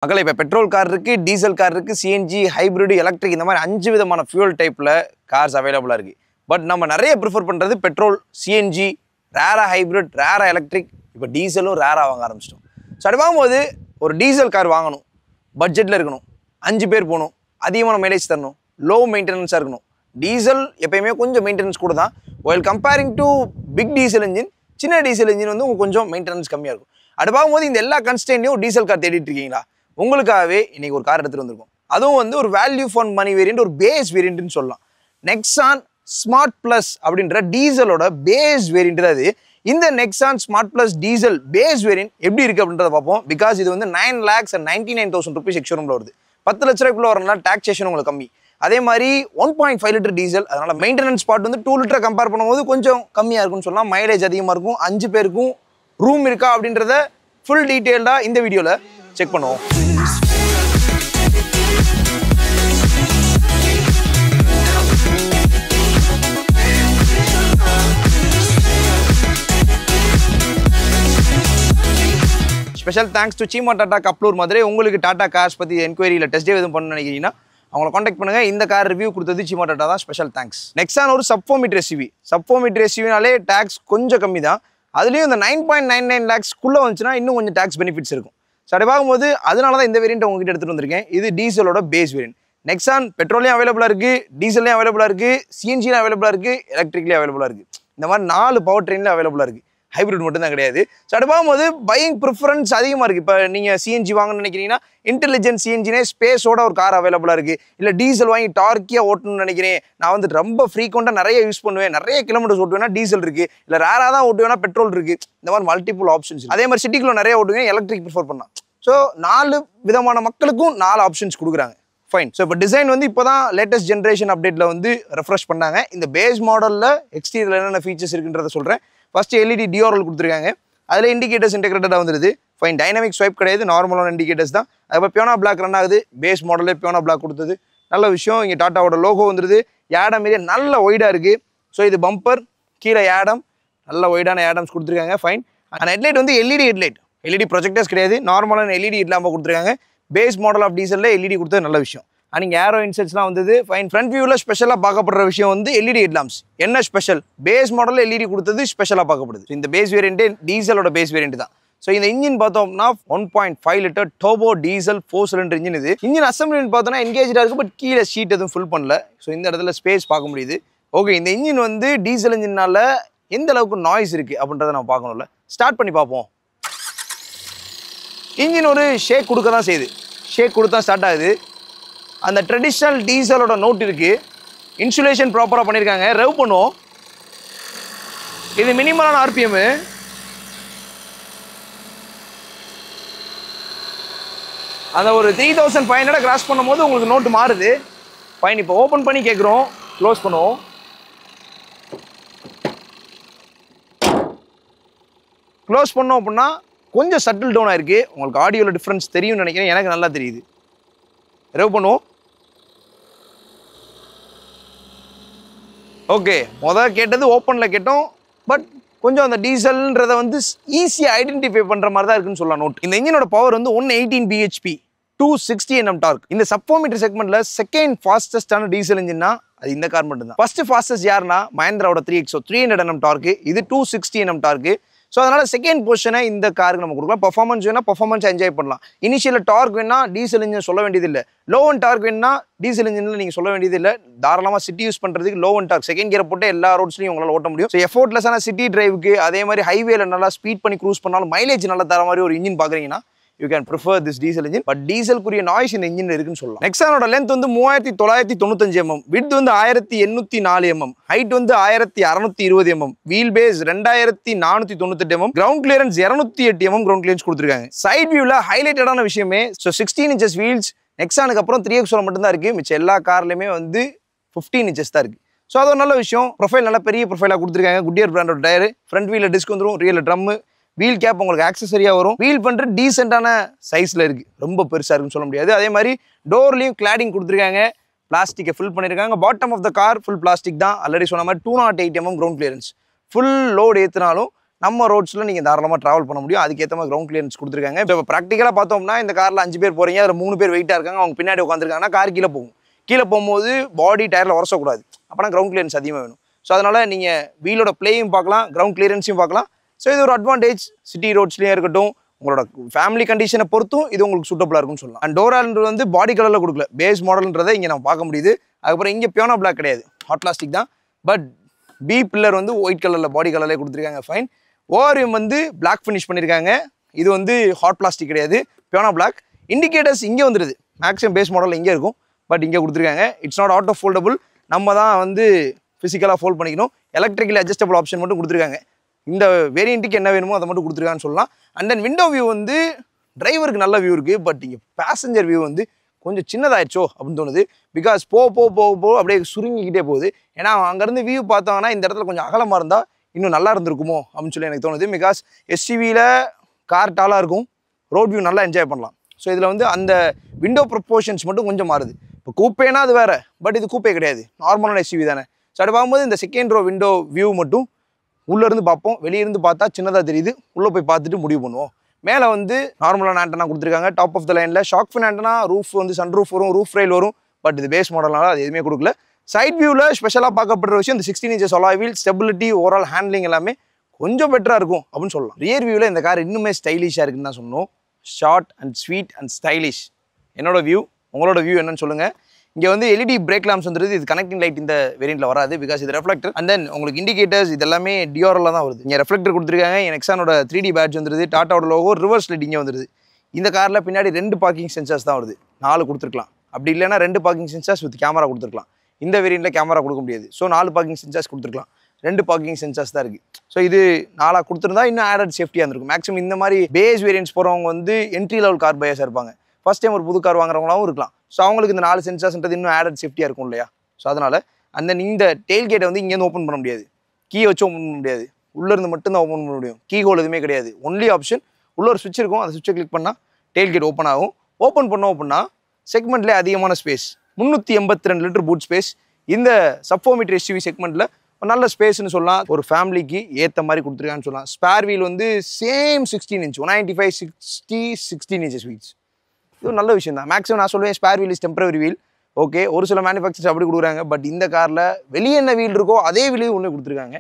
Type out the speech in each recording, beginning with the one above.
மக்களே இப்போ petrol car இருக்குது, டீசல் கார் இருக்குது, சிஎன்ஜி, ஹைப்ரிட், எலக்ட்ரிக் இந்த மாதிரி 5 விதமான ஃபியூல் டைப்பில் கார்ஸ் அவைலபிளாக இருக்குது. பட் நம்ம நிறைய ப்ரிஃபர் பண்ணுறது பெட்ரோல், சிஎன்ஜி, ரேரா ஹைப்ரிட், ரேரா எலக்ட்ரிக், இப்போ டீசலும் ரேரா வாங்க ஆரம்பிச்சிட்டோம். ஸோ அப்படி வாங்கும்போது ஒரு டீசல் கார் வாங்கணும், பட்ஜெட்டில் இருக்கணும், 5 பேர் போகணும், அதிகமான மைலேஜ் தரணும், லோ மெயின்டெனன்ஸாக இருக்கணும். டீசல் எப்பயுமே கொஞ்சம் மெயின்டெனன்ஸ் கூட தான். While comparing to big diesel engine, சின்ன டீசல் இன்ஜின் வந்து உங்களுக்கு கொஞ்சம் மெயின்டெனன்ஸ் கம்மியாக இருக்கும். அப்படி பார்க்கும்போது இந்த எல்லா கன்ஸ்டன்ட்டையும் டீசல் கார் தேடிட்டு இருக்கீங்களா? உங்களுக்காகவே இன்னைக்கு ஒரு கார் எடுத்துகிட்டு வந்திருக்கோம். அதுவும் வந்து ஒரு வேல்யூ ஃபார் மணி வேரியன்ட், ஒரு பேஸ் வேரியன்ட்னு சொல்லலாம். நெக்ஸான் ஸ்மார்ட் ப்ளஸ் அப்படின்ற டீசலோட பேஸ் வேரியன்ட் தான் இது. இந்த Nexon smart plus diesel base variant எப்படி இருக்குது அப்படின்றத பார்ப்போம். பிகாஸ் இது வந்து 9,99,000 rupees எக்ஸ்ஷோரூமில் வருது. 10 லட்ச ரூபாய்க்குள்ள வரனால டாக்ஸேஷன் உங்களுக்கு கம்மி. அதே மாதிரி 1.5 லிட்டர் டீசல், அதனால மெயின்டெனன்ஸ் பார்ட் வந்து 2 லிட்டரை கம்பேர் பண்ணும்போது கொஞ்சம் கம்மியாக இருக்கும்னு சொல்லலாம். மைலேஜ் அதிகமாக இருக்கும். 5 பேருக்கும் ரூம் இருக்கா அப்படின்றத ஃபுல் டீட்டெயில்டாக இந்த வீடியோவில் செக் பண்ணுவோம். Special thanks to Seema Tata Kappalur Madurai. உங்களுக்கு டாடா கார்ஸ் பற்றி என்கொயரியில் டெஸ்ட் டே எதுவும் பண்ணணும்னு நினைக்கிறீங்கன்னா அவங்களை காண்டாக்ட் பண்ணுங்கள். இந்த கார் ரிவ்யூ கொடுத்தது சீமா டாடா தான். Special thanks. நெக்ஸான் ஒரு sub 4 meter SUV. Sub 4 meter எஸ்யூவினாலே டேக்ஸ் கொஞ்சம் கம்மி தான். அதுலேயும் இந்த 9.99 lakhsக்குள்ளே வந்துச்சுன்னா இன்னும் கொஞ்சம் டேக்ஸ் பெனிஃபிட்ஸ் இருக்கும். ஸோ அப்படி பார்க்கும்போது அதனால தான் இந்த வேரியன்ட் உங்ககிட்ட எடுத்துகிட்டு வந்திருக்கேன். இது டீசலோட பேஸ் வேரியன்ட். நெக்ஸான் பெட்ரோலையும் அவைலபிளாக இருக்குது, டீசல்லையும் அவைலபிளாக இருக்குது, சிஎன்ஜிலையும் அவைலபிளாக இருக்குது, எலக்ட்ரிக்லேயும் அவைலபிளாக இருக்குது. இந்த மாதிரி 4 பவர் ட்ரெயினில் அவைலபிளாக இருக்குது. ஹைப்ரிட் மட்டும் தான் கிடையாது. ஸோ அப்படி பார்க்கும்போது பையிங் ப்ரிஃபரன்ஸ் அதிகமாக இருக்குது. இப்போ நீங்கள் சிஎன்ஜி வாங்கணும்னு நினைக்கிறீங்கன்னா இன்டெலிஜென்ட் சிஎன்ஜினே ஸ்பேஸோட ஒரு கார் அவைலபிளாக இருக்குது. இல்லை டீசல் வாங்கி டார்க்கியாக ஓட்டணும்னு நினைக்கிறேன், நான் வந்து ரொம்ப ஃப்ரீக்வெண்ட்டாக நிறைய யூஸ் பண்ணுவேன், நிறைய கிலோமீட்டர்ஸ் ஓட்டுவேன்னா டீசல் இருக்குது. இல்லை ரேராக தான் ஓட்டுவேன்னா பெட்ரோல் இருக்குது. இந்த மாதிரி மல்டிபிள் ஆப்ஷன்ஸ். அதே மாதிரி சிட்டிக்குள்ள நிறைய ஓட்டுவேன், எலக்ட்ரிக் ப்ரிஃபர் பண்ணலாம். ஸோ 4 விதமான மக்களுக்கும் 4 ஆப்ஷன்ஸ் கொடுக்குறாங்க. ஃபைன். ஸோ இப்போ டிசைன் வந்து இப்போ தான் லேட்டஸ்ட் ஜென்ரேஷன் அப்டேட்டில் வந்து ரெஃப்ரெஷ் பண்ணாங்க. இந்த பேஸ் மாடலில் எக்ஸ்டீரியரில் என்னென்ன ஃபீச்சர்ஸ் இருக்குன்றத சொல்கிறேன். ஃபஸ்ட்டு எல்இடி டிஆர்எல் கொடுத்துருக்காங்க. அதில் இண்டிகேட்டர்ஸ் இன்டெகிரேட்டடாக வந்துடுது. ஃபைன். டைனமிக் ஸ்வைப் கிடையாது, நார்மலான இண்டிகேட்டர்ஸ் தான். அதுக்கப்புறம் பியோனா பிளாக் ரன் ஆகுது. பேஸ் மாடலே பியோனா பிளாக் கொடுத்தது நல்ல விஷயம். இங்கே டாட்டாவோட லோகோ வந்துடுது. ஏடம் ஏரியா நல்ல ஒய்டாக இருக்குது. ஸோ இது பம்பர், கீழே ஏடம், நல்ல ஒய்டான ஏடம்ஸ் கொடுத்துருக்காங்க. ஃபைன். ஆனால் ஹெட்லைட் வந்து எல்இடி ஹெட்லைட், எல்இடி ப்ரொஜெக்டர்ஸ் கிடையாது, நார்மலான எல்இடி ஹெட்லாம்பை கொடுத்துருக்காங்க. பேஸ் மாடல் ஆஃப் டீசலில் எல்இடி கொடுத்தது நல்ல விஷயம். நீங்கள் ஏரோ இன்செட்ஸ்லாம் வந்தது. ஃபைன். ஃப்ரண்ட் வியூவில் ஸ்பெஷலாக பார்க்கப்படுற விஷயம் வந்து எல்இடி ஹெட்லாம்ப்ஸ். என்ன ஸ்பெஷல்? பேஸ் மாடலில் எல்இடி கொடுத்தது ஸ்பெஷலாக பார்க்கப்படுது. இந்த பேஸ் வேரியன்ட்டு டீசலோட பேஸ் வேரியன்ட் தான். ஸோ இந்த இன்ஜின் பார்த்தோம்னா 1.5 litre turbo diesel 4 cylinder engine. இது இன்ஜின் அசம்பிளி பார்த்தோன்னா என்கேஜாக இருக்குது, பட் கீழே ஷீட் எதுவும் ஃபில் பண்ணல. ஸோ இந்த இடத்துல ஸ்பேஸ் பார்க்க முடியுது. ஓகே, இந்த இன்ஜின் வந்து டீசல் இன்ஜினால எந்த அளவுக்கு நாய்ஸ் இருக்குது அப்படின்றத நம்ம பார்க்கணும்ல. ஸ்டார்ட் பண்ணி பார்ப்போம். இன்ஜின் ஒரு ஷேக் கொடுக்க தான் செய்யுது. ஷேக் கொடுத்தா ஸ்டார்ட் ஆகுது. அந்த ட்ரெடிஷ்னல் டீசலோட நோட் இருக்குது. இன்சுலேஷன் ப்ராப்பராக பண்ணியிருக்காங்க. ரெவ் பண்ணுவோம். இது மினிமலான ஆர்பிஎம். அந்த ஒரு 3500 கிராஸ் பண்ணும்போது உங்களுக்கு நோட்டு மாறுது. ஃபைன். இப்போ ஓப்பன் பண்ணி கேட்குறோம், க்ளோஸ் பண்ணுவோம். க்ளோஸ் பண்ணோம் அப்படின்னா கொஞ்சம் சட்டில் டவுன் ஆயிருக்கு. உங்களுக்கு ஆடியோவில் டிஃப்ரென்ஸ் தெரியும்னு நினைக்கிறேன். எனக்கு நல்லா தெரியுது. ரெவ் பண்ணுவோம். ஓகே, முதல் கேட்டது ஓப்பனில் கேட்டோம், பட் கொஞ்சம் அந்த டீசல்ன்றதை வந்து ஈஸியாக ஐடென்டிஃபை பண்ணுற மாதிரி தான் இருக்குன்னு சொல்லலாம் நோட். இந்த இன்ஜினோட பவர் வந்து 118 bhp, 260 Nm டார்க். இந்த சப் 4 மீட்டர் செக்மெண்ட்டில் செகண்ட் ஃபாஸ்டஸ்டான டீசல் இன்ஜின்னா அது இந்த கார் மட்டும் தான். ஃபர்ஸ்ட் ஃபாஸ்டஸ்ட் யாருன்னா மஹேந்திராவோட 3XO 300 Nm டார்க்கு. இது 260 Nm டார்க்கு. ஸோ அதனால் செகண்ட் பொசிஷனை இந்த காருக்கு நம்ம கொடுக்கலாம். பர்ஃபார்மன்ஸ் வேணால் பர்ஃபார்மன்ஸ் என்ஜாய் பண்ணலாம். இனிஷியல் டார்க் வேணா டீசல் இன்ஜின் சொல்ல வேண்டியதில்லை. லோ அண்ட் டார்க் வேணா டீசல் இன்ஜினில் நீங்கள் சொல்ல வேண்டியதில்லை. தாராளமாக சிட்டி யூஸ் பண்ணுறதுக்கு low end torque second gear போட்டு எல்லா ரோட்ஸ்லையும் உங்களால் ஓட்ட முடியும். ஸோ எஃபோர்ட்லெஸ்ஸான சிட்டி டிரைவுக்கு, அதே மாதிரி ஹைவேல நல்லா ஸ்பீட் பண்ணி க்ரூஸ் பண்ணாலும் மைலேஜ் நல்லா தர மாதிரி ஒரு இன்ஜின் பார்க்குறீங்கன்னா you can prefer this diesel engine. But டீசலுக்குரிய நாய்ஸ் இந்த இன்ஜின் இருக்குன்னு சொல்லலாம். நெக்ஸானோட லென்த் வந்து 3995 mm, விட்த் வந்து 1804 mm, ஹைட் வந்து 1620 mm, wheel base 2498 mm, ground clearance 208 mm ground clearance கொடுத்துருக்காங்க. சைட் வியூல ஹைலைட்டடான விஷயமே 16 inches வீல்ஸ் நெக்ஸானுக்கு அப்புறம் 3XO மட்டும் தான் இருக்கு. மிச்சம் எல்லா கார்லயுமே வந்து 15 inches தான் இருக்கு. ஸோ அது ஒரு நல்ல விஷயம். ப்ரொஃபைல் நல்லா பெரிய ப்ரொஃபைலாக கொடுத்துருக்காங்க. குட்டியர் பிராண்டோட டயர், ஃப்ரண்ட் வீல டிஸ்க் வந்துடும், ரியல் ட்ரம், வீல் கேப் உங்களுக்கு ஆக்சஸரியா வரும். வீல் பண்ற டீசென்டான சைஸ்ல இருக்கு, ரொம்ப பெருசா இருக்குன்னு சொல்ல முடியாது. அதே மாதிரி டோர்லயும் கிளாடிங் கொடுத்துருக்காங்க, பிளாஸ்டிக்கை ஃபில் பண்ணியிருக்காங்க. Bottom of the car full plastic தான். ஆல்ரெடி சொன்ன மாதிரி 208 mm ground clearance. Full load ஏற்றினாலும் நம்ம ரோட்ஸில் நீங்கள் தாராளமாக ட்ராவல் பண்ண முடியும். அதுக்கேற்ற மாதிரி கிரவுண்ட் கிளியரன்ஸ் கொடுத்துருக்காங்க. இப்போ ப்ராக்டிக்கலாக பார்த்தோம்னா இந்த காரில் 5 பேர் போகிறீங்க, அதில் 3 பேர் வெயிட்டாக இருக்காங்க, அவங்க பின்னாடி உட்காந்துருக்காங்கன்னா கார் கீழே போகும். கீழே போகும்போது பாடி டயரில் உரசக்கூடாது, அப்போனா கிரவுண்ட் கிளியரன்ஸ் அதிகமாக வேணும். ஸோ அதனால் நீங்கள் வீலோட பிளேயும் பார்க்கலாம், கிரவுண்ட் கிளியரன்ஸையும் பார்க்கலாம். ஸோ இது ஒரு அட்வான்டேஜ். சிட்டி ரோட்ஸ்லேயும் இருக்கட்டும், உங்களோட ஃபேமிலி கண்டிஷனை பொறுத்தும் இது உங்களுக்கு சூட்டபுளாக இருக்கும்னு சொல்லலாம். அண்ட் டோரான்றது வந்து பாடி கலரில் கொடுக்கல, பேஸ் மாடல்ன்றதை இங்கே நம்ம பார்க்க முடியுது. அதுக்கப்புறம் இங்கே பியோனா பிளாக் கிடையாது, ஹாட் பிளாஸ்டிக் தான். பட் பி பில்லர் வந்து ஒயிட் கலரில் பாடி கலர்லேயே கொடுத்துருக்காங்க. ஃபைன். ஓஆர்எம் வந்து பிளாக் ஃபினிஷ் பண்ணியிருக்காங்க. இது வந்து ஹாட் பிளாஸ்டிக் கிடையாது, பியோனா பிளாக். இண்டிகேட்டர்ஸ் இங்கே வந்துடுது, மேக்ஸிமம் பேஸ் மாடலில் இங்கே இருக்கும், பட் இங்கே கொடுத்துருக்காங்க. இட்ஸ் நாட் ஆட்டோ ஃபோல்டபுள், நம்ம தான் வந்து ஃபிசிக்கலாக ஃபோல்ட் பண்ணிக்கணும். எலக்ட்ரிக்கலி அட்ஜஸ்டபிள் ஆப்ஷன் மட்டும் கொடுத்துருக்காங்க. இந்த வேரியண்ட்டுக்கு என்ன வேணுமோ அதை மட்டும் கொடுத்துருக்கான்னு சொல்லலாம். அண்ட் தென் விண்டோ வியூ வந்து டிரைவருக்கு நல்ல வியூ இருக்குது, பட் இங்கே பேசஞ்சர் வியூ வந்து கொஞ்சம் சின்னதாயிடுச்சோ அப்படின்னு தோணுது. பிகாஸ் போக அப்படியே சுருங்கிக்கிட்டே போகுது. ஏன்னா அங்கேருந்து வியூ பார்த்தாங்கன்னா இந்த இடத்துல கொஞ்சம் அகலமாக இருந்தால் இன்னும் நல்லா இருந்திருக்குமோ அப்படின்னு சொல்லி எனக்கு தோணுது. பிகாஸ் எஸ்யூவியில் கார் டாலாக இருக்கும், ரோட் வியூ நல்லா என்ஜாய் பண்ணலாம். ஸோ இதில் வந்து அந்த விண்டோ ப்ரொப்போர்ஷன்ஸ் மட்டும் கொஞ்சம் மாறுது. இப்போ கூப்பேனா அது வேறு, பட் இது கூப்பே கிடையாது, நார்மலான எஸ்யூவி தானே. ஸோ அப்படி பார்க்கும்போது இந்த செகண்ட் ரோ விண்டோ வியூ மட்டும் உள்ளேருந்து பார்ப்போம், வெளியிருந்து பார்த்தா சின்னதாக தெரியுது, உள்ளே போய் பார்த்துட்டு முடிவு பண்ணுவோம். மேலே வந்து நார்மலான ஆண்டனா கொடுத்துருக்காங்க. டாப் ஆஃப் த லைனில் ஷாக் ஃபின் ஆண்டனா, ரூஃப் வந்து சன் ரூஃப் வரும், ரூஃப் ரெயில் வரும். பட் இது பேஸ் மாடல்னால அது எதுவுமே கொடுக்கல. சைட் வியூவில் ஸ்பெஷலாக பார்க்கப்படுற விஷயம் இந்த 16 inches alloy wheel, stability, overall handling எல்லாமே கொஞ்சம் பெட்டராக இருக்கும் அப்படின்னு சொல்லலாம். ரியர் வியூவில் இந்த கார் இன்னுமே ஸ்டைலிஷாக இருக்குன்னு தான் சொன்னோம். Short and sweet and stylish. என்னோட வியூ, உங்களோட வியூ என்னன்னு சொல்லுங்கள். இங்கே வந்து எல்இடி பிரேக் லாம்ப்ஸ் வந்துருது. இது கனெக்டிங் லைட் இந்த வேரியண்ட்டில் வராது, பிகாஸ் இது ரெஃப்ளெக்டர். அண்ட் தென் உங்களுக்கு இண்டிகேட்டர்ஸ் இது எல்லாமே டியோரில் தான் வருது. இங்கே ரெஃப்ளெக்டர் கொடுத்துருக்காங்க. நெக்ஸானோட 3D பேட்ச் வந்துருது. டாட்டாவோட லோகோ, ரிவர்ஸ் லைட் இங்கே வந்துருது. இந்த காரில் பின்னாடி 2 பார்க்கிங் சென்சார்ஸ் தான் வருது, 4 கொடுத்துருக்கலாம். அப்படி இல்லைனா 2 பார்க்கிங் சென்சார்ஸ் வித் கேமரா கொடுத்துருக்கலாம். இந்த வேரியண்ட்டில் கேமரா கொடுக்க முடியாது. ஸோ 4 பார்க்கிங் சென்சார்ஸ் கொடுத்துருக்கலாம், 2 பார்க்கிங் சென்சார்ஸ் தான் இருக்குது. ஸோ இது 4 கொடுத்துருந்தா இன்னும் ஆடட் சேஃப்டியாக இருந்திருக்கும். மேக்ஸிமம் இந்த மாதிரி பேஸ் வேரியன்ட்ஸ் போகிறவங்க வந்து என்ட்ரி லெவல் கார் பையர்ஸாக இருப்பாங்க, ஃபஸ்ட் டைம் ஒரு புது கார் வாங்குறவங்களாவும் இருக்கலாம். ஸோ அவங்களுக்கு இந்த 4 சென்சார்ஸ்ன்றது இன்னும் ஆடட் சேஃப்டியாக இருக்கும் இல்லையா. ஸோ அதனால் அந்த இந்த டெயில் கேட்டை வந்து இங்கேருந்து ஓப்பன் பண்ண முடியாது, கீ வச்சு ஓப்பன் பண்ண முடியாது, உள்ளேருந்து மட்டும்தான் ஓப்பன் பண்ண முடியும். கீ ஹோல் எதுவுமே கிடையாது. ஒன்லி ஆப்ஷன் உள்ள ஒரு சுவிட்ச் இருக்கும், அந்த சுவிட்சை கிளிக் பண்ணால் டெயில் கேட் ஓப்பன் ஆகும். ஓப்பன் பண்ணோம் அப்படின்னா செக்மெண்ட்லேயே அதிகமான ஸ்பேஸ், 382 லிட்டர் பூட் ஸ்பேஸ். இந்த சப்-4 எஸ்யூவி செக்மெண்ட்டில் நல்ல ஸ்பேஸ்ன்னு சொல்லலாம். ஒரு ஃபேமிலிக்கு ஏற்ற மாதிரி கொடுத்துருக்கான்னு சொல்லலாம். ஸ்பேர் வீல் வந்து சேம் 16 inch 195 60 16 inches வீல்ஸ். இது நல்ல விஷயம் தான். மேக்ஸிமம் நான் சொல்லுவேன் spare wheel is temporary wheel. Okay, ஒரு சில மேனுஃபேக்சர்ஸ் அப்படி கொடுக்குறாங்க. பட் இந்த காரில் வெளியே என்ன வீல் இருக்கோ அதே வீலையும் ஒன்று கொடுத்துருக்காங்க.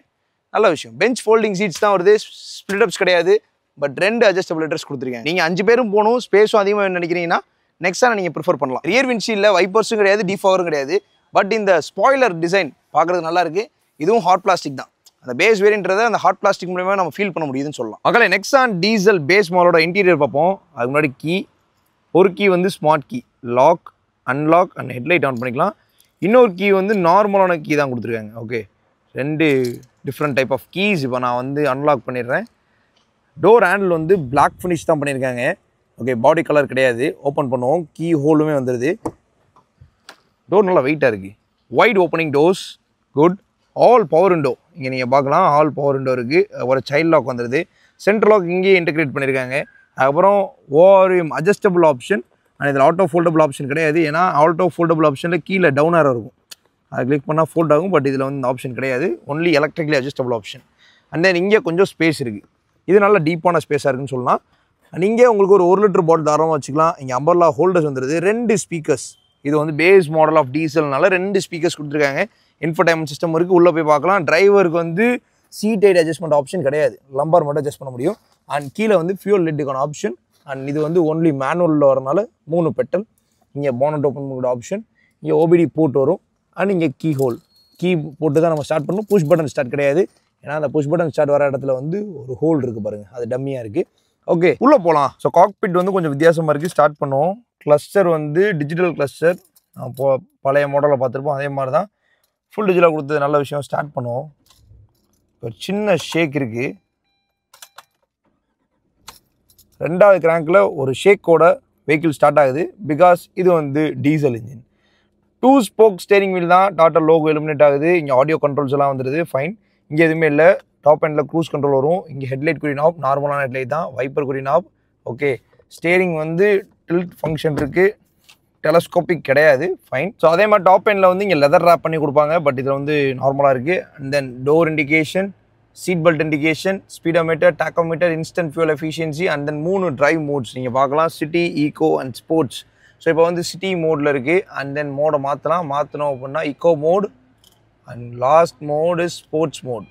நல்ல விஷயம். பெஞ்ச் ஃபோல்டிங் சீட்ஸ் தான் வருது, ஸ்பிளிட்-அப்ஸ் கிடையாது. பட் 2 அட்ஜஸ்டபிள் லிட்டர்ஸ் கொடுத்துருக்காங்க. நீங்கள் 5 பேரும் போகணும், ஸ்பேஸும் அதிகமாக நினைக்கிறீங்கன்னா நெக்ஸ்ட்டாக நீங்கள் ப்ரிஃபர் பண்ணலாம். ரியர் விண்ட்ஷீல்டில் வைப்பர்ஸும் கிடையாது, டிஃபவரும் கிடையாது. பட் இந்த ஸ்பாய்லர் டிசைன் பார்க்குறது நல்லா இருக்குது. இதுவும் ஹாட் பிளாஸ்டிக் தான். அந்த பேஸ் வேரியன்றதை அந்த ஹாட் பிளாஸ்டிக் மூலமாக நம்ம ஃபீல் பண்ண முடியுதுன்னு சொல்லலாம். மக்களை நெக்ஸான் டீசல் பேஸ் மாடலோட இன்டீரியர் பார்ப்போம். அதுக்கு முன்னாடி கீ, ஒரு கீ வந்து smart key, lock, unlock and headlight on பண்ணிக்கலாம். இன்னொரு கீ வந்து நார்மலான கீ தான் கொடுத்துருக்காங்க. Okay, 2 different type of keys. இப்போ நான் வந்து அன்லாக் பண்ணிடுறேன். டோர் ஹேண்டில் வந்து பிளாக் ஃபினிஷ் தான் பண்ணியிருக்காங்க. ஓகே, பாடி கலர் கிடையாது. ஓப்பன் பண்ணுவோம், கீ ஹோலுமே வந்துடுது. டோர் நல்லா வெயிட்டாக இருக்குது. Wide opening doors, good. All power window இங்கே நீங்கள் பார்க்கலாம், ஆல் பவர் விண்டோ இருக்குது. ஒரு சைல்ட் லாக் வந்துடுது. சென்ட்ரல் லாக் இங்கேயே இன்டெகிரேட் பண்ணியிருக்காங்க. அதுக்கப்புறம் ஓஆர்எம் அட்ஜஸ்டபிள் ஆப்ஷன். அண்ட் இதில் ஆட்டோ ஃபோல்டபுள் ஆப்ஷன் கிடையாது. ஏன்னா ஆட்டோ ஃபோல்டபுள் ஆப்ஷனில் கீழே டவுன் ஆரோ இருக்கும், அது கிளிக் பண்ணால் ஃபோல்ட் ஆகும். பட் இதில் வந்து இந்த ஆப்ஷன் கிடையாது, only electrically adjustable option. And then இங்கே கொஞ்சம் ஸ்பேஸ் இருக்குது. இது நல்ல டீப்பான ஸ்பேஸாக இருக்குன்னு சொல்லலாம். அண்ட் இங்கே உங்களுக்கு ஒரு 1 லிட்டர் பாட்டில் தாராளமாக வச்சுக்கலாம். இங்கே அம்பர்லா ஹோல்டர்ஸ் வந்துடுது. 2 ஸ்பீக்கர்ஸ். இது வந்து பேஸ் மாடல் ஆஃப் டீசல்னால 2 ஸ்பீக்கர்ஸ் கொடுத்துருக்காங்க. இன்ஃபர்டைன்மெண்ட் சிஸ்டம் இருக்குது, உள்ளே போய் பார்க்கலாம். டிரைவருக்கு வந்து சீட் ஹைட் அட்ஜஸ்ட்மெண்ட் ஆப்ஷன் கிடையாது, லம்பர் மட்டும் அட்ஜஸ்ட் பண்ண முடியும். அண்ட் கீழே வந்து ஃபியூல் லிட்டுக்கான ஆப்ஷன். அண்ட் இது வந்து ஒன்லி மேனுவலில் வரனால 3 பெட்டல். இங்கே போனட் ஓப்பன் பண்ண ஆப்ஷன், இங்கே ஓபிடி போர்ட் வரும். அண்ட் இங்கே கீ ஹோல், கீ போட்டு தான் நம்ம ஸ்டார்ட் பண்ணணும். புஷ் பட்டன் ஸ்டார்ட் கிடையாது, ஏன்னா அந்த புஷ் பட்டன் ஸ்டார்ட் வர இடத்துல வந்து ஒரு ஹோல் இருக்குது பாருங்கள், அது டம்மியாக இருக்குது. ஓகே, உள்ளே போகலாம். ஸோ காக்பிட் வந்து கொஞ்சம் வித்தியாசமாக இருக்குது. ஸ்டார்ட் பண்ணுவோம். கிளஸ்டர் வந்து டிஜிட்டல் கிளஸ்டர், பழைய மாடலில் பார்த்துருப்போம், அதே மாதிரி தான் ஃபுல் டிஜிட்டலாக கொடுத்தது. நல்ல விஷயம். ஸ்டார்ட் பண்ணுவோம். ஒரு சின்ன ஷேக் இருக்குது. 2வது கிராங்கில் ஒரு ஷேக்கோட வெஹிக்கிள் ஸ்டார்ட் ஆகுது, பிகாஸ் இது வந்து diesel engine. 2 spoke steering wheel தான், டாட்டா லோகோ எலிமினேட் ஆகுது. இங்கே ஆடியோ கண்ட்ரோல்ஸ் எல்லாம் வந்துடுது, ஃபைன். இங்கே எதுவுமே இல்லை. டாப் எண்டில் க்ரூஸ் கண்ட்ரோல் வரும். இங்கே ஹெட்லைட் குறி நாப், நார்மலான ஹெட்லைட் தான். வைப்பர் குறி நாப். ஓகே, ஸ்டேரிங் வந்து டில்ட் ஃபங்க்ஷன் இருக்குது, டெலஸ்கோபிக் கிடையாது, ஃபைன். ஸோ அதே மாதிரி டாப் எண்டில் வந்து இங்கே லெதர் ரேப் பண்ணி கொடுப்பாங்க, பட் இதில் வந்து நார்மலாக இருக்குது. And then door indication, seat belt indication, speedometer, tachometer, instant fuel efficiency and then 3 drive modes நீங்கள் பார்க்கலாம். City, eco and sports. So இப்போ வந்து சிட்டி மோடில் இருக்குது. அண்ட் தென் மோடை மாற்றணும் அப்படின்னா eco mode and last mode is sports mode.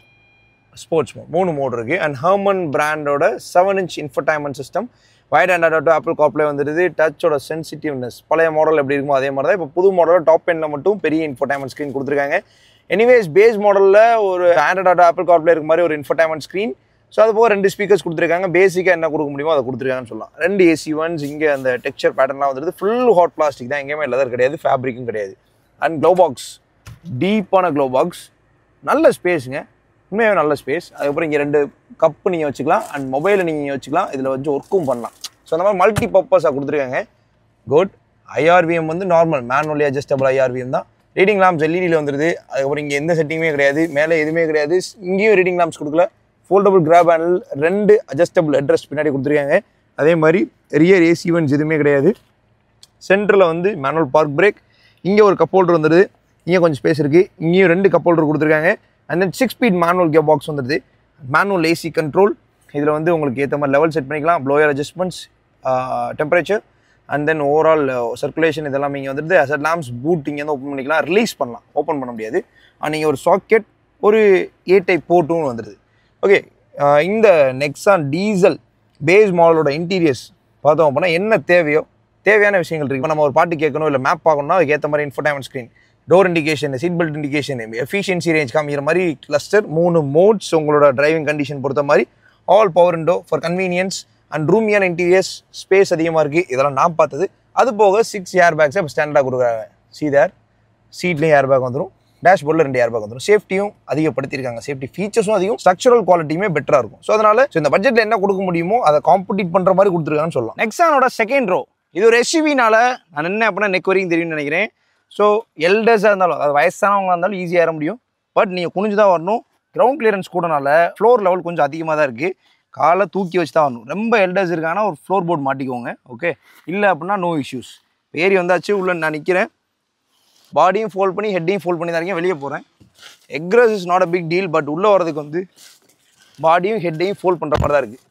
3 mode இருக்குது. அண்ட் ஹெர்மன் பிராண்டோட 7-inch infotainment system. With android auto, apple carplay வந்துடுது. டச்சோட சென்சிட்டிவ்னஸ் பழைய மாடல் எப்படி இருக்குமோ அதே மாதிரி தான். இப்போ புது மாடலில் டாப் எண்டில் மட்டும் பெரிய இன்ஃபர்டைன்மெண்ட் ஸ்க்ரீன் கொடுத்துருக்காங்க. எனிவேஸ் பேஸ் மாடலில் ஒரு ஆண்ட்ராய்ட் ஆட்டோ, ஆப்பிள் கார்ப்ளே இருக்க மாதிரி ஒரு இன்ஃபர்டைன்மெண்ட் ஸ்க்ரீன். ஸோ அது போக 2 ஸ்பீக்கர்ஸ் கொடுத்துருக்காங்க. பேசிக்காக என்ன கொடுக்க முடியுமோ அதை கொடுத்துருக்காங்கன்னு சொல்லலாம். 2 AC ones. இங்கே அந்த டெக்ஸ்சர் பேட்டர்ன்லாம் வந்துடுது. ஃபுல் ஹாட் பிளாஸ்டிக் தான், எங்கேயுமே லெதர் கிடையாது, ஃபேப்ரிக்கும் கிடையாது. அண்ட் க்ளோ பாக்ஸ், டீப்பான க்ளோ பாக்ஸ், நல்ல ஸ்பேஸுங்க, உண்மையாகவே நல்ல ஸ்பேஸ். அதுக்கப்புறம் இங்கே 2 கப்பு நீங்கள் வச்சுக்கலாம். அண்ட் மொபைலை நீங்கள் வச்சுக்கலாம், இதில் வச்சு ஒர்க்கும் பண்ணலாம். ஸோ அந்த மாதிரி மல்டி பர்பஸாக கொடுத்துருக்காங்க. குட். IRVM வந்து நார்மல் மேனுவலி அட்ஜஸ்டபிள் IRVM தான். ரீடிங் லாம்ப்ஸ் எல்இடியில் வந்துடுது. அதுக்கப்புறம் இங்கே எந்த செட்டிங்குமே கிடையாது, மேலே எதுவுமே கிடையாது. இங்கேயும் ரீடிங் லாம்ப்ஸ் கொடுக்கல. Foldable graph handle, 2 adjustable headrest பின்னாடி கொடுத்துருக்காங்க. அதே மாதிரி ரியர் AC vents எதுவுமே கிடையாது. சென்டரில் வந்து மேனுவல் பார்க் பிரேக். இங்கே ஒரு கப் ஹோல்டர் வந்துடுது. இங்கே கொஞ்சம் ஸ்பேஸ் இருக்குது. இங்கேயும் 2 கப் ஹோல்டர் கொடுத்துருக்காங்க. And then 6 speed manual gear box வந்துடுது. Manual AC control. இதில் வந்து உங்களுக்கு ஏற்ற மாதிரி லெவல் செட் பண்ணிக்கலாம். Blower adjustments, temperature and then overall circulation இதெல்லாம் இங்கே வந்துடுது. அசட் லேம்ப்ஸ் பூட் இங்கே வந்து ஓப்பன் பண்ணிக்கலாம், ரிலீஸ் பண்ணலாம், ஓப்பன் பண்ண முடியாது. நீங்கள் ஒரு சாக்கெட், ஒரு A டைப் போர்ட்டும் வந்துடுது. ஓகே. இந்த நெக்ஸான் டீசல் பேஸ் மாடலோட இன்டீரியர்ஸ் பார்த்தோம் அப்படின்னா என்ன தேவையான விஷயங்கள் இருக்குது. இப்போ நம்ம ஒரு பாட்டு கேட்கணும், இல்லை மேப் பார்க்கணும்னா அதுக்கு ஏற்ற மாதிரி infotainment screen, door indication, seat belt indication, efficiency range காமிக்கிற மாதிரி கிளஸ்டர், 3 மோட்ஸ் உங்களோட டிரைவிங் கண்டிஷன் பொறுத்த மாதிரி, all power window for convenience and ரூமியான இன்டீரியர்ஸ், ஸ்பேஸ் அதிகமாக இருக்குது. இதெல்லாம் நான் பார்த்தது. அது போக 6 ஏர் பேக்ஸை இப்போ ஸ்டாண்டர்டாக கொடுக்குறாங்க. சீதார் சீட்லேயும் ஏர் பேக் வந்துடும், டேஷ்போர்டில் 2 ஏர் பேக் வந்துடும். சேஃப்டியும் அதிகப்படுத்தியிருக்காங்க, சேஃப்டி ஃபீச்சர்ஸும் அதிகம், ஸ்ட்ரக்சரல் குவாலிட்டியுமே பெட்டராக இருக்கும். ஸோ அதனால் இந்த பட்ஜெட்டில் என்ன கொடுக்க முடியுமோ அதை காம்படிட் பண்ணுற மாதிரி கொடுத்துருக்காங்கன்னு சொல்லலாம். நெக்ஸானோட செகண்ட் ரோ, இது ஒரு SUV-னால நான் என்ன அப்படின்னா நெக் வரைக்கும் தெரியும்னு நினைக்கிறேன். ஸோ எல்டர்ஸாக இருந்தாலும், அதாவது வயசானவங்களாக இருந்தாலும் ஈஸியாக ஏற முடியும். பட் நீங்கள் குனிஞ்சு தான் வரணும். கிரவுண்ட் கிளியரன்ஸ் கூடனால ஃப்ளோர் லெவல் கொஞ்சம் அதிகமாக தான் இருக்குது. காலை தூக்கி வச்சு தான் வரணும். ரொம்ப எல்டர்ஸ் இருக்காங்கன்னா ஒரு ஃப்ளோர் போர்டு மாட்டிக்கோங்க. ஓகே. இல்லை அப்படின்னா நோ இஷ்யூஸ். ஏறி வந்தாச்சு, உள்ள நான் நிற்கிறேன். பாடியும் ஃபோல்ட் பண்ணி ஹெட்டையும் ஃபோல்ட் பண்ணி தான் இருக்கேன். வெளியே போகிறேன். Egress is not a big deal. But உள்ளே வரதுக்கு வந்து பாடியும் ஹெட்டையும் ஃபோல்ட் பண்ணுற மாதிரி தான் இருக்குது.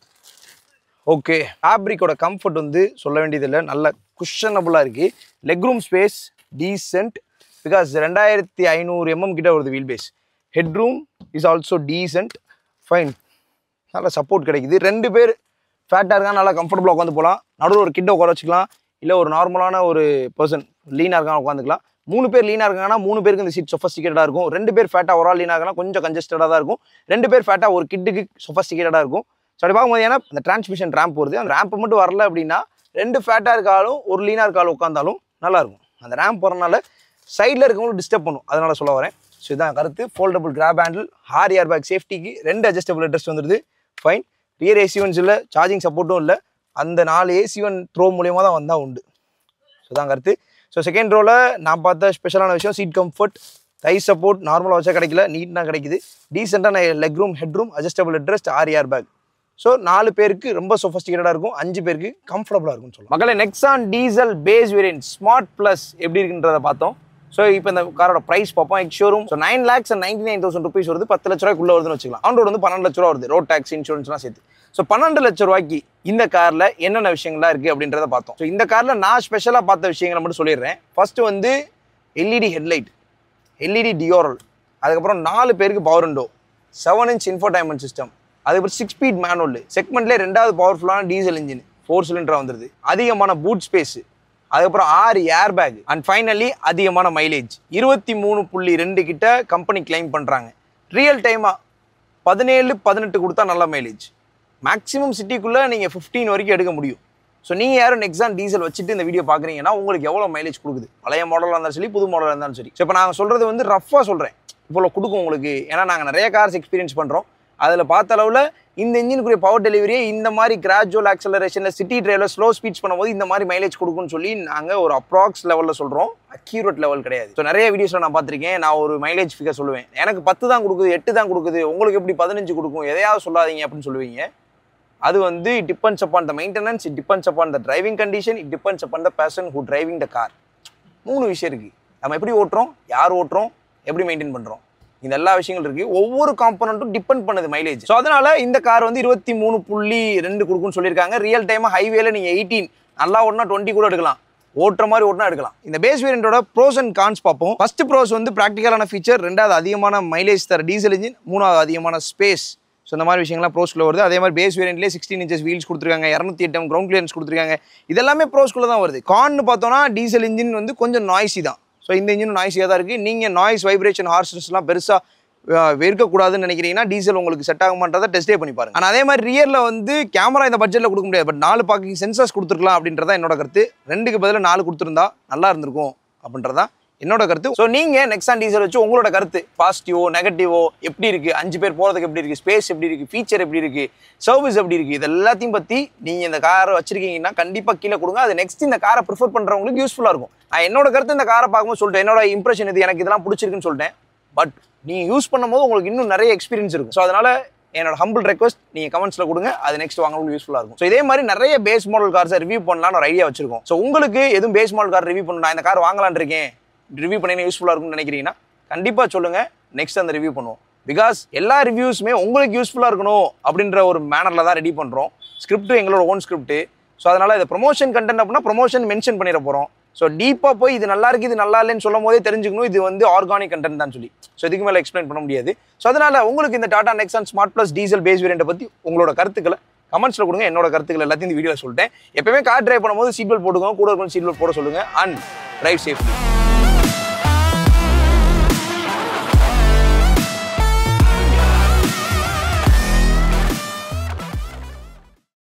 ஓகே. ஃபேப்ரிக்கோட கம்ஃபர்ட் வந்து சொல்ல வேண்டியதில்லை, நல்ல குஷனபுளாக இருக்குது. Leg room space decent, because 2500 mm கிட்ட வருது wheel base. Head room is also decent, fine, நல்லா சப்போர்ட் கிடைக்குது. 2 பேர் ஃபேட்டாக இருக்காங்க, நல்லா கம்ஃபர்டபுளாக உட்காந்து போகலாம். நடுவில் ஒரு கிட்ட உட்கார வச்சுக்கலாம், இல்லை ஒரு நார்மலான ஒரு பர்சன் லீனாக இருக்காங்க உட்காந்துக்கலாம். 3 பேர் லீனாக இருக்காங்கன்னா 3 பேருக்கு இந்த சீட் சொஃபஸ்டிகேட்டடாக இருக்கும். 2 பேர் ஃபேட்டாக ஒரு ஆள் லீனாக இருக்காங்கன்னா கொஞ்சம் கன்ஜஸ்டடாக தான் இருக்கும். 2 பேர் ஃபேட்டாக ஒரு கிட்டுக்கு சொஃபஸ்டிகேட்டடாக இருக்கும். ஸோ அப்படி பார்க்கும்போது ஏன்னா இந்த டிரான்ஸ்மிஷன் ரேம்ப் வருது, அந்த ரேம்ப் மட்டும் வரல அப்படின்னா 2 ஃபேட்டாக இருக்காலும் ஒரு லீனாக இருக்காலும் உட்காந்தாலும் நல்லாயிருக்கும். அந்த ரேம்ப் வரனால சைடில் இருக்கவங்களும் டிஸ்டர்ப் பண்ணும், அதனால சொல்ல வரேன். ஸோ இதுதான் கருத்து. Foldable graph handle, 6 air bag சேஃப்டிக்கு, 2 அட்ஜஸ்டபிள் ஹெட்ரெஸ்ட் வந்துடுது, ஃபைன். ரியர் AC ones இல்லை, சார்ஜிங் சப்போர்ட்டும் இல்லை. அந்த 4 AC one த்ரோ மூலியமாக தான் வந்தால் உண்டு. ஸோ தான் கருத்து. ஸோ செகண்ட் ரோவில் நான் பார்த்த ஸ்பெஷலான விஷயம் சீட் கம்ஃபர்ட், தை சப்போர்ட் நார்மலாக வச்சா கிடைக்கல, நீட்டாக கிடைக்குது. டீசெண்டான leg room, head room, adjustable headrest, 6 air bag. So 4 பேருக்கு ரொம்ப சொஃபஸ்டிகேட்டடாக இருக்கும், 5 பேருக்கு கம்ஃபர்டபுளாக இருக்கும்னு சொல்லலாம். மக்களே, Nexon diesel base variant smart plus எப்படி இருக்குன்றதை பார்த்தோம். ஸோ இப்போ இந்த காரோட ப்ரைஸ் பார்ப்போம். எக்ஷோரூம் ஸோ 9,99,000 rupees வருது, 10 லட்ச ரூபாய்க்குள்ளே வருதுன்னு வச்சுக்கலாம். ஆன் ரோடு வந்து 12 லட்ச ரூபா வருது, ரோட் டேக்ஸ் இன்சூரன்ஸ்லாம் சேர்த்து. ஸோ 12 லட்ச ரூபாய்க்கு இந்த காரில் என்னென்ன விஷயங்கள்லாம் இருக்குது அப்படின்றத பார்த்தோம். ஸோ இந்த காரில் நான் ஸ்பெஷலாக பார்த்த விஷயங்களை மட்டும் சொல்லிடுறேன். ஃபர்ஸ்ட் வந்து LED ஹெட்லைட், LED டியோரல், அதுக்கப்புறம் 4 பேருக்கு power window, 7-inch infotainment system, அதுக்கப்புறம் 6 ஸ்பீட் மேனுவல், செக்மெண்ட்லேயே 2வது பவர்ஃபுல்லான டீசல் இன்ஜின், 4 சிலிண்டராக வந்துருது, அதிகமான பூட் ஸ்பேஸ், அதுக்கப்புறம் 6 ஏர் பேக், அண்ட் ஃபைனலி அதிகமான மைலேஜ் 23.2 கிட்ட கம்பெனி கிளைம் பண்ணுறாங்க. ரியல் டைமாக 17-18 கொடுத்தா நல்ல மைலேஜ். மேக்ஸிமம் சிட்டிக்குள்ளே நீங்கள் 15 வரைக்கும் எடுக்க முடியும். ஸோ நீங்கள் யாரும் நெக்ஸான் டீசல் வச்சுட்டு இந்த வீடியோ பார்க்குறீங்கன்னா உங்களுக்கு எவ்வளோ மைலேஜ் கொடுக்குது, பழைய மாடலாக இருந்தாலும் சரி, புது மாடலாக இருந்தாலும் சரி. ஸோ இப்போ நாங்கள் சொல்கிறது வந்து ரஃபாக சொல்கிறேன், இவ்வளோ கொடுக்கும் உங்களுக்கு. ஏன்னா நாங்கள் நிறைய கார்ஸ் எக்ஸ்பீரியன்ஸ் பண்ணுறோம். அதில் பார்த்த அளவில் இந்த இன்ஜினுக்குரிய பவர் டெலிவரியே இந்த மாதிரி கிராஜுவல் ஆக்சலரேஷனில் சிட்டி டிரைவில் ஸ்லோ ஸ்பீட்ஸ் பண்ணும்போது இந்த மாதிரி மைலேஜ் கொடுக்குன்னு சொல்லி நாங்கள் ஒரு அப்ராக்ஸ் லெவலில் சொல்கிறோம், அக்யூரேட் லெவல் கிடையாது. ஸோ நிறைய வீடியோஸில் நான் பார்த்துருக்கேன், நான் ஒரு மைலேஜ் ஃபிகர் சொல்லுவேன், எனக்கு 10 தான் கொடுக்குது, 8 தான் கொடுக்குது, உங்களுக்கு எப்படி 15 கொடுக்கும், எதையாவது சொல்லாதீங்க அப்படின்னு சொல்லுவீங்க. அது வந்து it depends upon the maintenance, it depends upon the driving condition, it depends upon the person who driving the car. 3 விஷயம் இருக்குது. நம்ம எப்படி ஓட்டுறோம், யார் ஓட்டுறோம், எப்படி மெயின்டைன் பண்ணுறோம். இந்த எல்லா விஷயங்கள் இருக்கு. ஒவ்வொரு காம்பனண்ட்டும் டிபெண்ட் பண்ணுது மைலேஜ். ஸோ அதனால இந்த கார் வந்து 23.2 கொடுக்குன்னு சொல்லியிருக்காங்க. ரியல் டைமாக ஹைவேல நீங்கள் 18 நல்லா ஓடனா 20 கூட எடுக்கலாம், ஓட்டுற மாதிரி ஓட்டினா எடுக்கலாம். இந்த பேஸ் வேரியண்டோட ப்ரோஸ் அண்ட் கான்ஸ் பார்ப்போம். ஃபர்ஸ்ட் ப்ரோஸ் வந்து ப்ராக்டிக்கலான ஃபீச்சர், ரெண்டாவது அதிகமான மைலேஜ் தர டீசல் இன்ஜின், மூணாவது அதிகமான ஸ்பேஸ். ஸோ இந்த மாதிரி விஷயங்கள்லாம் ப்ரோஸ்குள்ள வருது. அதே மாதிரி பேஸ் வேரியண்ட்லேயே 16 inches வீல்ஸ் கொடுத்துருக்காங்க, 208 mm கிரவுண்ட் கிளியரன்ஸ் கொடுத்துருக்காங்க. இதெல்லாமே ப்ரோஸ்குள்ள தான் வருது. கான்னு பார்த்தோன்னா டீசல் இன்ஜின் வந்து கொஞ்சம் நாய்ஸி தான். ஸோ இந்த இன்ஜினும் நாய்ஸியாக தான் இருக்குது. நீங்கள் நாய்ஸ், வைப்ரேஷன், ஹார்ஸ்னஸ்லாம் பெருசாக இருக்கக்கூடாதுன்னு நினைக்கிறீங்கன்னா டீசல் உங்களுக்கு செட் ஆக மாட்டதை டெஸ்டே பண்ணி பாருங்க. ஆனால் அதே மாதிரி ரியரில் வந்து கேமரா இந்த பட்ஜெட்டில் கொடுக்க முடியாது. பட் 4 பார்க்கிங் சென்சார்ஸ் கொடுத்துருக்கலாம் அப்படின்றத என்னோட கருத்து. 2க்கு பதிலாக 4 கொடுத்துருந்தா நல்லா இருந்திருக்கும் அப்படின்றதான் என்னோட கருத்து. ஸோ நீங்கள் நெக்ஸான் டீசல் வச்சு உங்களோட கருத்து, பாசிட்டிவோ நெகட்டிவோ, எப்படி இருக்குது, 5 பேர் போகிறதுக்கு எப்படி இருக்குது, ஸ்பேஸ் எப்படி இருக்குது, ஃபீச்சர் எப்படி இருக்குது, சர்வீஸ் எப்படி இருக்குது, இது எல்லாத்தையும் பற்றி நீங்கள் இந்த காரை வச்சிருக்கீங்கன்னா கண்டிப்பாக கீழே கொடுங்க. அது நெக்ஸ்ட் இந்த காரை ப்ரிஃபர் பண்ணுறவங்களுக்கு யூஸ்ஃபுல்லாக இருக்கும். நான் என்னோட கருத்து இந்த காரை பார்க்கும்போது சொல்லிட்டேன், என்னோட இம்ப்ரெஷன் இது, எனக்கு இதெல்லாம் பிடிச்சிருக்குன்னு சொல்லிட்டேன். பட் நீங்கள் யூஸ் பண்ணும்போது உங்களுக்கு இன்னும் நிறைய எக்ஸ்பீரியன்ஸ் இருக்கும். ஸோ அதனால் என்னோட ஹம்பிள் ரெக்வஸ்ட் நீங்கள் கமெண்ட்ஸில் கொடுங்க, அது நெக்ஸ்ட் வாங்கணும் யூஸ்ஃபுல்லாக இருக்கும். ஸோ இதே மாதிரி நிறைய பேஸ் மாடல் கார்ஸை ரிவ்யூ பண்ணலாம்னு ஒரு ஐடியா வச்சிருக்கோம். ஸோ உங்களுக்கு எதுவும் பேஸ் மாடல் கார் ரிவ்யூ பண்ணணும், நான் இந்த கார் வாங்கலான்னு இருக்கேன், ரிவ்யூ பண்ணி யூஸ்ஃபுல்லாக இருக்கும்னு நினைக்கிறீங்கன்னா கண்டிப்பாக சொல்லுங்கள், நெக்ஸ்ட் அந்த ரிவ்யூ பண்ணுவோம். பிகாஸ் எல்லா ரிவ்யூஸுமே உங்களுக்கு யூஸ்ஃபுல்லாக இருக்கணும் அப்படின்ற ஒரு மேனரில் தான் ரெடி பண்ணுறோம். ஸ்கிரிப்ட்டு எங்களோட ஓன் ஸ்கிரிப்ட்டு. ஸோ அதனால் இது ப்ரொமோஷன் கண்டென்ட் அப்படின்னா ப்ரொமோஷன் மென்ஷன் பண்ணிட போகிறோம். ஸோ டீப்பாக போய் இது நல்லா இருக்குது, இது நல்லா இல்லைன்னு சொல்லும் போதே தெரிஞ்சுக்கணும் இது வந்து ஆர்கானிக் கண்டென்ட் தான் சொல்லி. ஸோ இதுக்கு மேலே எக்ஸ்பிளைன் பண்ண முடியாது. ஸோ அதனால் உங்களுக்கு இந்த Tata Nexon smart plus diesel base வேரியண்ட்டை பற்றி உங்களோட கருத்துக்களை கமெண்ட்ஸில் கொடுங்க. என்னோட கருத்துக்கள் எல்லாத்தையும் இந்த வீடியோவில் சொல்லிட்டேன். எப்பவுமே கார் டிரைவ் பண்ணும்போது சீட் பெல்ட் போட்டுக்கோங்க, கூட இருக்கணும் சீட் பெல்ட் போட சொல்லுங்கள். And drive safety.